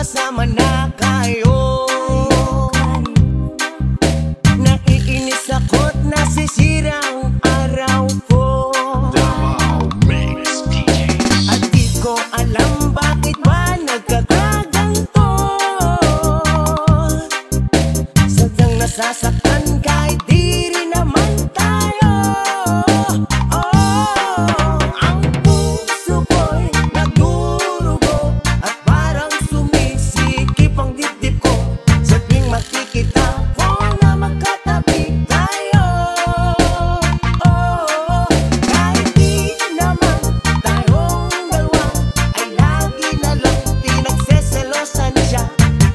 makasama na kayo. Naiinis ako't nasisira ang araw ko. At di ko alam bakit ba nagkakaganto. Sadyang nasasaktan kahit di rin naman tayo. Ang puso ko'y nagdurugo at parang sumisikip ang dibdib ko sa tuwing makikita ko na magkatabi tayo. Kahit di naman tayong dalawa ay lagi na lang pinagseselosan siya.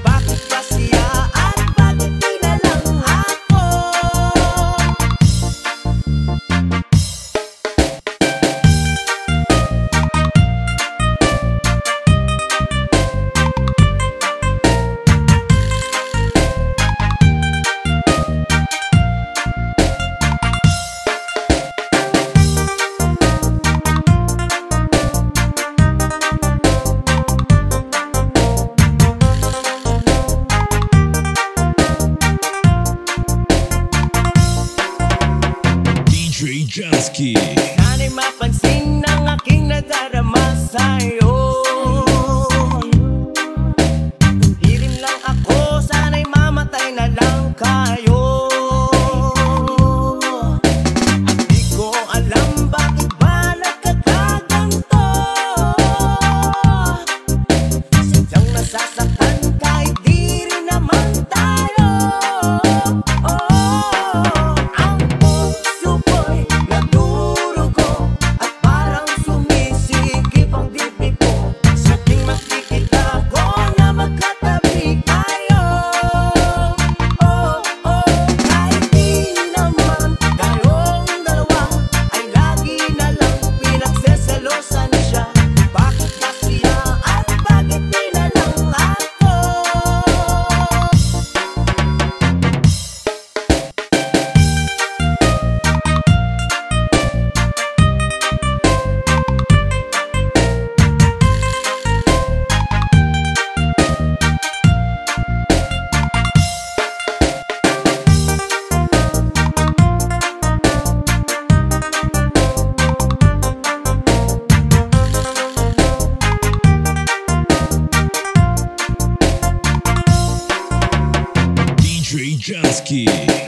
Bakit ba siya at bakit di na lang ako? DJ Jansky. Sana'y mapansin ng aking nadarama sa'yo. Hindi rin lang ako, sana'y mamatay na lang kayo. At di ko alam bakit ba nagkakaganto. Sadyang nasasaktan kahit di rin naman tayo. Ang puso ko'y nagdurugo at parang sumisikip ang dibdib ko sa tuwing makikita ko na magkatabi tayo. Kahit di naman tayong dalawa ay lagi na lang pinagseselosan siya. Bakit ba siya at bakit di na lang ako? DJ Jansky.